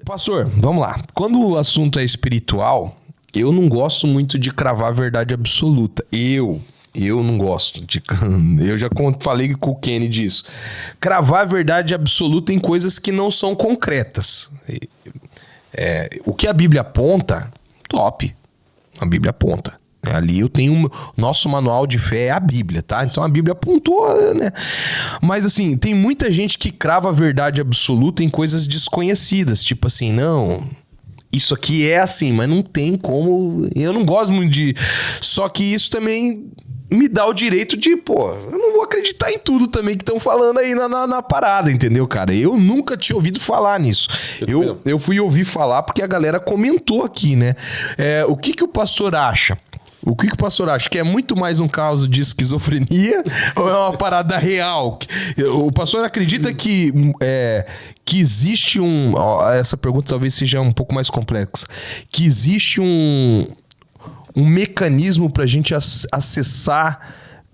Pastor, vamos lá. Quando o assunto é espiritual, eu não gosto muito de cravar a verdade absoluta. Eu não gosto de... Eu já falei com o Kenny disso. Cravar a verdade absoluta em coisas que não são concretas. O que a Bíblia aponta, top. A Bíblia aponta. Ali eu tenho... Nosso manual de fé é a Bíblia, tá? Então a Bíblia apontou, né? Mas assim, tem muita gente que crava a verdade absoluta em coisas desconhecidas. Tipo assim, não... Isso aqui é assim, mas não tem como... Eu não gosto muito de... Só que isso também me dá o direito de, eu não vou acreditar em tudo também que estão falando aí na parada, entendeu, cara? Eu nunca tinha ouvido falar nisso. Eu fui ouvir falar porque a galera comentou aqui, né? O que o pastor acha? O que o pastor acha? Que é muito mais um caso de esquizofrenia ou é uma parada real? O pastor acredita que existe um... Essa pergunta talvez seja um pouco mais complexa. Que existe um mecanismo pra gente acessar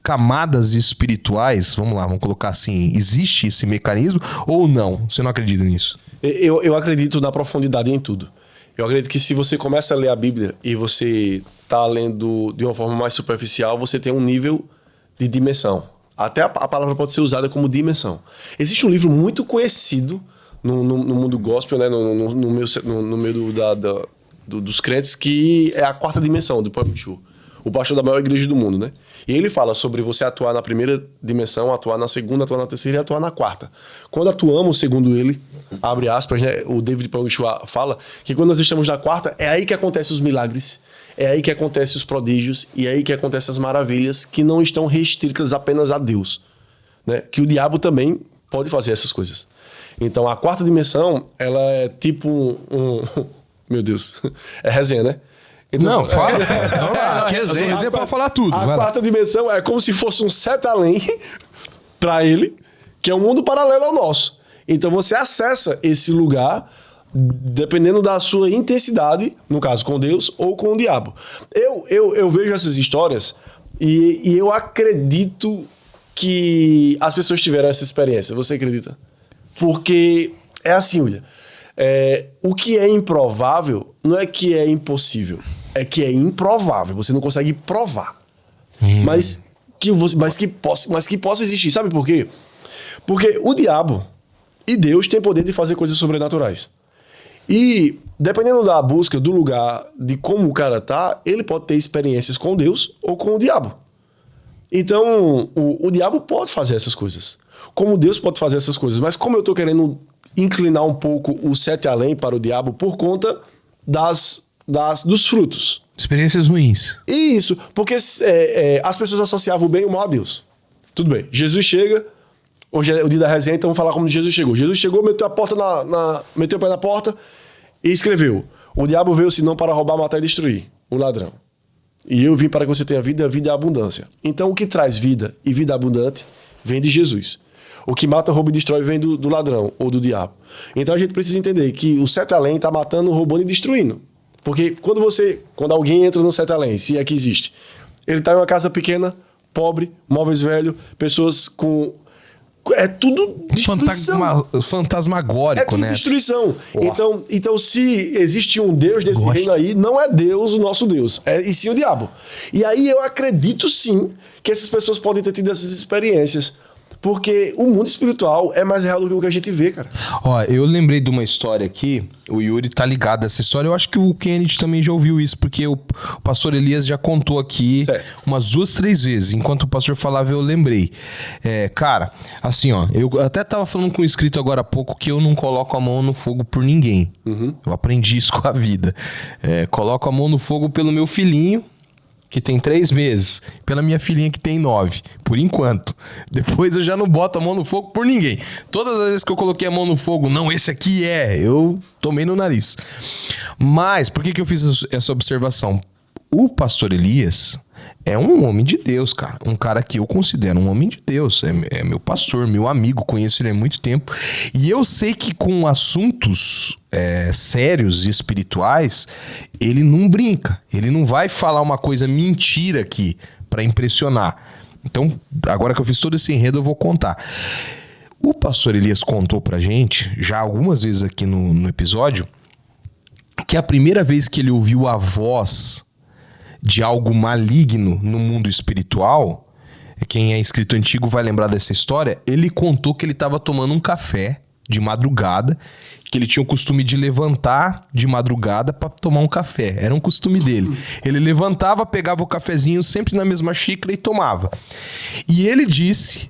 camadas espirituais? Vamos lá, vamos colocar assim. Existe esse mecanismo ou não? Você não acredita nisso? Eu acredito na profundidade em tudo. Eu acredito que se você começa a ler a Bíblia e você está lendo de uma forma mais superficial, você tem um nível de dimensão. Até a palavra pode ser usada como dimensão. Existe um livro muito conhecido no mundo gospel, né? no meio dos crentes, que é a Quarta Dimensão, do Paul Michu, o pastor da maior igreja do mundo, né? E ele fala sobre você atuar na primeira dimensão, atuar na segunda, atuar na terceira e atuar na quarta. Quando atuamos, segundo ele, abre aspas, né? O David Paul Michu fala que quando nós estamos na quarta, é aí que acontecem os milagres, é aí que acontecem os prodígios e é aí que acontecem as maravilhas que não estão restritas apenas a Deus, né? Que o diabo também pode fazer essas coisas. Então, a quarta dimensão, ela é tipo meu Deus, é resenha, né? Então, não, fala. Resenha pra falar tudo. A quarta dimensão é como se fosse um sete além para ele, que é um mundo paralelo ao nosso. Então você acessa esse lugar dependendo da sua intensidade, no caso com Deus ou com o diabo. Eu vejo essas histórias e eu acredito que as pessoas tiveram essa experiência. Você acredita? Porque é assim, William. O que é improvável não é que é impossível, é que é improvável. Você não consegue provar. Mas que possa existir. Sabe por quê? Porque o diabo e Deus têm poder de fazer coisas sobrenaturais. E dependendo da busca, do lugar, de como o cara tá, ele pode ter experiências com Deus ou com o diabo. Então, o diabo pode fazer essas coisas. Como Deus pode fazer essas coisas. Mas como eu tô querendo inclinar um pouco o sete além para o diabo por conta dos frutos. Experiências ruins. Isso, porque as pessoas associavam o bem e o mal a Deus. Tudo bem, Jesus chega, hoje é o dia da resenha, então vamos falar como Jesus chegou. Jesus chegou, meteu meteu o pé na porta e escreveu: o diabo veio senão para roubar, matar e destruir, o ladrão. E eu vim para que você tenha vida e abundância. Então o que traz vida e vida abundante vem de Jesus. O que mata, rouba e destrói vem do ladrão ou do diabo. Então a gente precisa entender que o sete além está matando, roubando e destruindo. Porque quando alguém entra no sete além, se é que existe, ele está em uma casa pequena, pobre, móveis velhos, pessoas com... É tudo destruição. Fantasmagórico, é tudo né? Destruição. Então, se existe um Deus desse reino aí, não é Deus o nosso Deus, e sim o diabo. E aí eu acredito sim que essas pessoas podem ter tido essas experiências. Porque o mundo espiritual é mais real do que o que a gente vê, cara. Ó, eu lembrei de uma história aqui, o Yuri tá ligado a essa história, eu acho que o Kennedy também já ouviu isso, porque o pastor Elias já contou aqui umas 2, 3 vezes. Enquanto o pastor falava, eu lembrei. Cara, assim, ó, eu até tava falando com um inscrito agora há pouco que eu não coloco a mão no fogo por ninguém. Eu aprendi isso com a vida. Coloco a mão no fogo pelo meu filhinho, que tem 3 meses, pela minha filhinha que tem 9, por enquanto. Depois eu já não boto a mão no fogo por ninguém. Todas as vezes que eu coloquei a mão no fogo, não, esse aqui eu tomei no nariz. Mas, por que eu fiz essa observação? O pastor Elias é um homem de Deus, cara. Um cara que eu considero um homem de Deus. É meu pastor, meu amigo, conheço ele há muito tempo. E eu sei que com assuntos sérios e espirituais, ele não brinca. Ele não vai falar uma coisa mentira aqui pra impressionar. Então, agora que eu fiz todo esse enredo, eu vou contar. O pastor Elias contou pra gente, já algumas vezes aqui no episódio, que a primeira vez que ele ouviu a voz de algo maligno no mundo espiritual, quem é inscrito antigo vai lembrar dessa história, ele contou que ele estava tomando um café de madrugada, que ele tinha o costume de levantar de madrugada para tomar um café. Era um costume dele. Ele levantava, pegava o cafezinho sempre na mesma xícara e tomava. E ele disse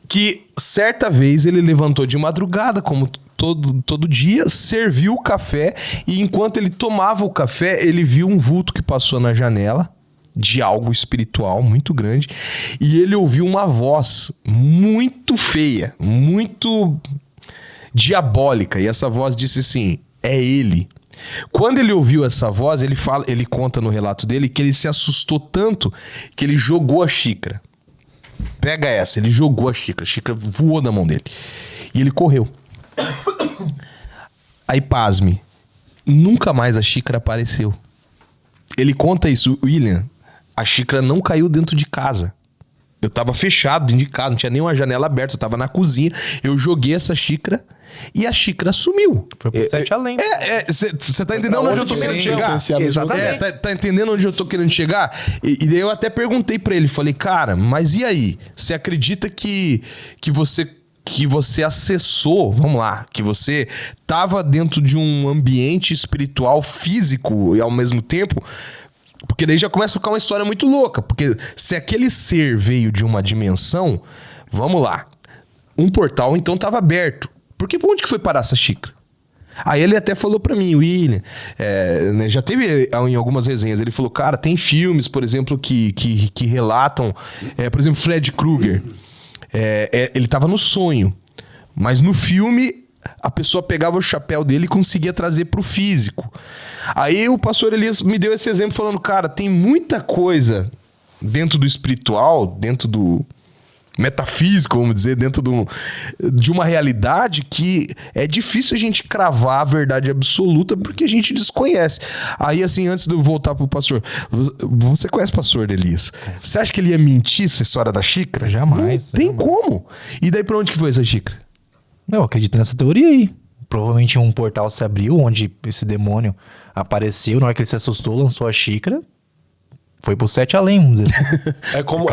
que certa vez ele levantou de madrugada, como todo dia, serviu o café e enquanto ele tomava o café, ele viu um vulto que passou na janela de algo espiritual muito grande e ele ouviu uma voz muito feia, muito diabólica, e essa voz disse assim: é ele. Quando ele ouviu essa voz, ele conta no relato dele que ele se assustou tanto que ele jogou a xícara. Pega essa, ele jogou a xícara voou na mão dele e ele correu. Aí, pasme, nunca mais a xícara apareceu. Ele conta isso, William, a xícara não caiu dentro de casa. Eu tava fechado dentro de casa, não tinha nenhuma janela aberta, eu tava na cozinha, eu joguei essa xícara e a xícara sumiu. Foi pro sete além. Você tá entendendo onde eu tô querendo chegar? Exatamente. Tá entendendo onde eu tô querendo chegar? E daí eu até perguntei pra ele, falei, cara, mas e aí? Você acredita que você acessou, vamos lá, que você tava dentro de um ambiente espiritual físico e ao mesmo tempo? Porque daí já começa a ficar uma história muito louca. Porque se aquele ser veio de uma dimensão, vamos lá, um portal então estava aberto. Porque onde que foi parar essa xícara? Aí ele até falou pra mim, William, né, já teve em algumas resenhas, ele falou, cara, tem filmes, por exemplo, que relatam, por exemplo, Fred Krueger. Ele tava no sonho, mas no filme a pessoa pegava o chapéu dele e conseguia trazer pro físico. Aí o pastor Elias me deu esse exemplo falando, cara, tem muita coisa dentro do espiritual, dentro do metafísico, vamos dizer, dentro de uma realidade que é difícil a gente cravar a verdade absoluta porque a gente desconhece. Aí, assim, antes de eu voltar pro pastor, você conhece o pastor Elias? Você acha que ele ia mentir essa história da xícara? Jamais. Não tem como. E daí pra onde que foi essa xícara? Eu acredito nessa teoria aí. Provavelmente um portal se abriu onde esse demônio apareceu, na hora que ele se assustou, lançou a xícara. Foi pro sete além, vamos dizer. É como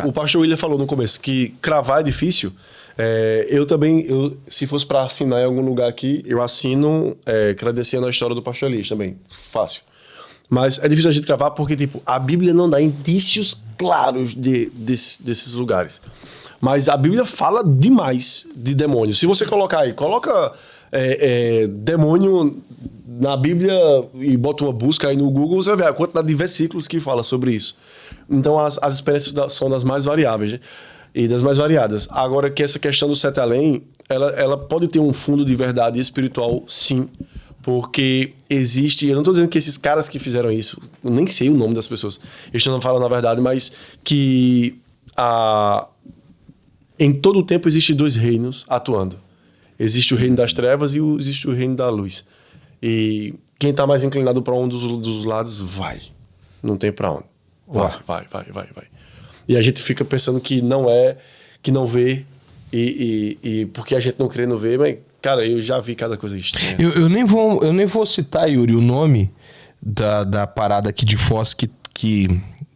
o pastor William falou no começo, que cravar é difícil. Eu também, se fosse para assinar em algum lugar aqui, eu assino agradecendo a história do pastor Elias também. Fácil. Mas é difícil a gente cravar porque, tipo, a Bíblia não dá indícios claros desses lugares. Mas a Bíblia fala demais de demônios. Se você coloca demônio na Bíblia e bota uma busca aí no Google, você vai ver a quantidade de versículos que fala sobre isso. Então as experiências são das mais variáveis, né? E das mais variadas. Agora que essa questão do sete além, ela pode ter um fundo de verdade espiritual, sim. Porque existe... Eu não estou dizendo que esses caras que fizeram isso, eu nem sei o nome das pessoas, eles não falam na verdade, mas que em todo o tempo existem dois reinos atuando. Existe o reino das trevas e existe o reino da luz. E quem está mais inclinado para um dos lados, vai. Não tem para onde. Vai. E a gente fica pensando que não vê, e porque a gente não crê não vê, mas, cara, eu já vi cada coisa estranha. Eu nem vou citar, Yuri, o nome da parada aqui de Foz que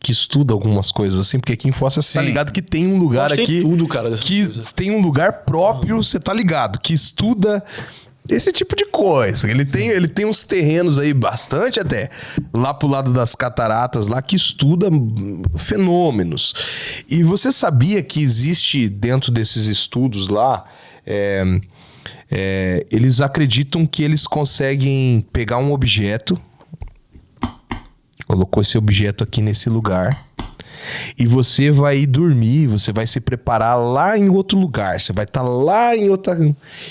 estuda algumas coisas assim, porque aqui em Foz você tá ligado que tem um lugar aqui... Tem tudo, cara, que coisas. Tem um lugar próprio, você tá ligado, que estuda esse tipo de coisa. Ele tem uns terrenos aí, bastante até, lá pro lado das cataratas, lá que estuda fenômenos. E você sabia que existe dentro desses estudos lá... eles acreditam que eles conseguem pegar um objeto... Colocou esse objeto aqui nesse lugar e você vai dormir, você vai se preparar lá em outro lugar, você vai estar lá em outra...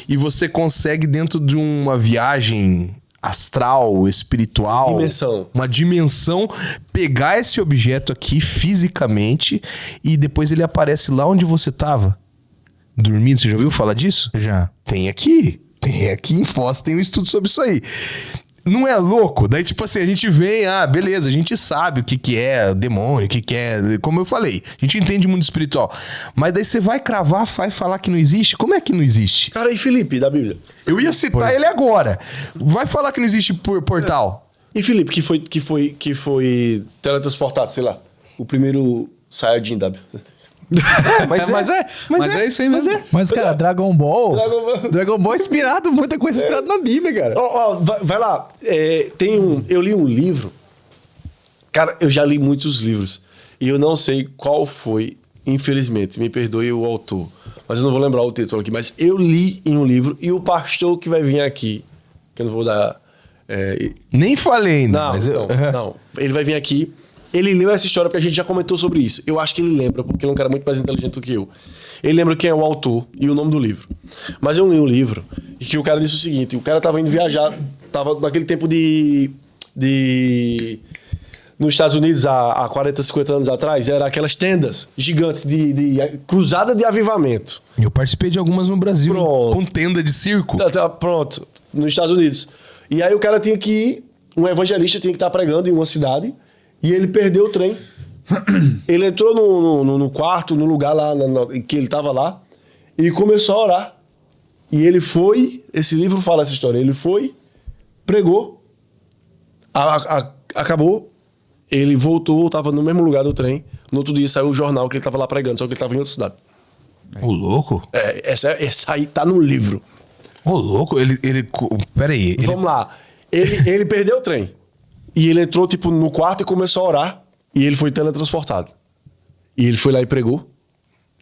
E você consegue, dentro de uma viagem astral, espiritual... Uma dimensão, pegar esse objeto aqui fisicamente e depois ele aparece lá onde você estava, dormindo. Você já ouviu falar disso? Já. Tem aqui em Foz, tem um estudo sobre isso aí. Não é louco? Daí, tipo assim, a gente vem, beleza, a gente sabe o que é demônio, o que é... Como eu falei, a gente entende mundo espiritual. Mas daí você vai cravar, vai falar que não existe? Como é que não existe? Cara, e Felipe, da Bíblia? Eu ia citar ele agora. Vai falar que não existe portal? E Felipe, que foi teletransportado, sei lá, o primeiro Saiyajin da Bíblia. Mas é isso aí mesmo. Mas, cara, Dragon Ball... Dragon Ball. É inspirado, muita coisa inspirada na Bíblia, cara. Vai lá. Eu li um livro. Cara, eu já li muitos livros. E eu não sei qual foi, infelizmente. Me perdoe o autor. Mas eu não vou lembrar o título aqui. Mas eu li em um livro. E o pastor que vai vir aqui, que eu não vou dar... Nem falei ainda. Não, mas não. Ele vai vir aqui. Ele leu essa história porque a gente já comentou sobre isso. Eu acho que ele lembra, porque ele é um cara muito mais inteligente do que eu. Ele lembra quem é o autor e o nome do livro. Mas eu li um livro e que o cara disse o seguinte: o cara tava indo viajar, tava naquele tempo nos Estados Unidos, há 40, 50 anos atrás, era aquelas tendas gigantes de cruzada de avivamento. Eu participei de algumas no Brasil, Pronto. com tenda de circo. Pronto, nos Estados Unidos. E aí o cara tinha que ir, um evangelista tinha que estar pregando em uma cidade, e ele perdeu o trem. Ele entrou no quarto, no lugar lá, que ele estava lá, e começou a orar. E ele foi, esse livro fala essa história, ele foi, pregou, acabou, ele voltou, estava no mesmo lugar do trem, no outro dia saiu o jornal que ele estava lá pregando, só que ele estava em outra cidade. Ô, louco? Essa aí tá no livro. Ô, louco? Peraí. Vamos lá. Ele perdeu o trem. E ele entrou, tipo, no quarto e começou a orar. E ele foi teletransportado. E ele foi lá e pregou.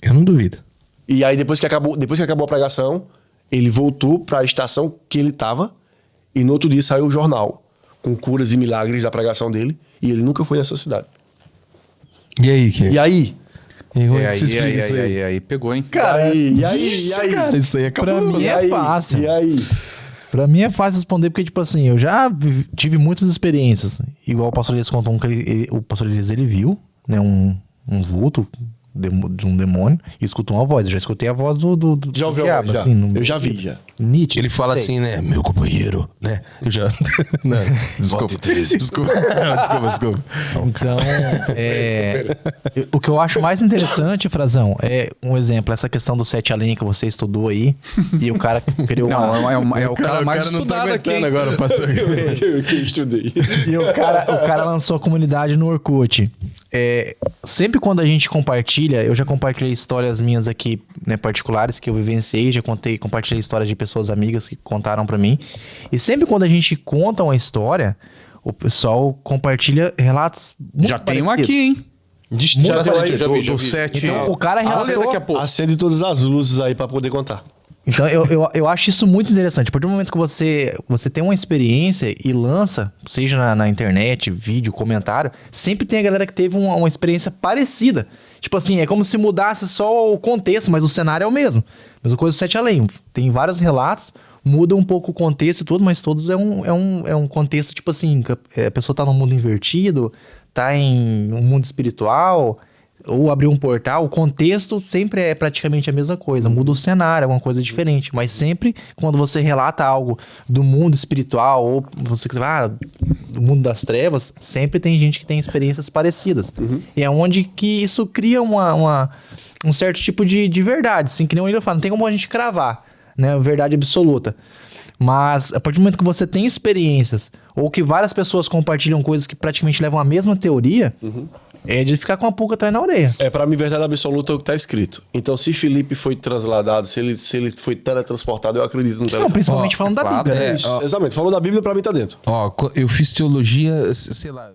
Eu não duvido. E aí, depois que acabou a pregação, ele voltou pra estação que ele tava. E no outro dia saiu o jornal com curas e milagres da pregação dele. E ele nunca foi nessa cidade. E aí, Ken? E aí? Como é que você explica isso aí? aí pegou, hein? Cara, e aí? Cara, isso aí acabou. Pra mim é fácil. E aí? Pra mim é fácil responder, porque, tipo assim, eu já tive muitas experiências. Igual o pastor Elias contou o pastor Elias, ele viu, né, um vulto de um demônio e escutou uma voz. Eu já escutei a voz do Já ouviu? diabo, Já. assim, Eu já vi, já. nítido. Ele fala assim, né? Meu companheiro, né? Eu já... Não, desculpa. Desculpa. Desculpa. Então, o que eu acho mais interessante, Frazão, é um exemplo, essa questão do 7 além que você estudou aí, e o cara criou uma... É o cara mais estudado aqui. Agora, pastor. Eu que estudei. E o cara lançou a comunidade no Orkut. Sempre quando a gente compartilha, eu já compartilhei histórias minhas aqui, né, particulares, que eu vivenciei, já compartilhei histórias de pessoas amigas que contaram pra mim. E sempre quando a gente conta uma história, o pessoal compartilha relatos muito Já tem um parecidos. aqui, hein? Já vi. Do 7. Então, o cara relatou... daqui a pouco. Acende todas as luzes aí pra poder contar. Então, eu acho isso muito interessante. A partir do momento que você tem uma experiência e lança, seja na internet, vídeo, comentário, sempre tem a galera que teve uma experiência parecida. Tipo assim, é como se mudasse só o contexto, mas o cenário é o mesmo. Mesma coisa do 7 além. Tem vários relatos, muda um pouco o contexto e tudo, mas todos é um contexto, tipo assim, a pessoa tá num mundo invertido, tá em um mundo espiritual... ou abrir um portal, o contexto sempre é praticamente a mesma coisa. Muda o cenário, é uma coisa diferente. Mas sempre, quando você relata algo do mundo espiritual, ou você do mundo das trevas, sempre tem gente que tem experiências parecidas. E é onde que isso cria um certo tipo de verdade. Assim, que nem o William fala, não tem como a gente cravar, né? Verdade absoluta. Mas, a partir do momento que você tem experiências, ou que várias pessoas compartilham coisas que praticamente levam a mesma teoria... É de ficar com a pulga atrás na orelha. Pra mim, verdade absoluta é o que tá escrito. Então, se Felipe foi trasladado, se ele foi teletransportado, eu acredito no Não, teletransporte. principalmente falando da Bíblia, né? Exatamente. Falou da Bíblia, pra mim tá dentro. Ó, eu fiz teologia, sei lá...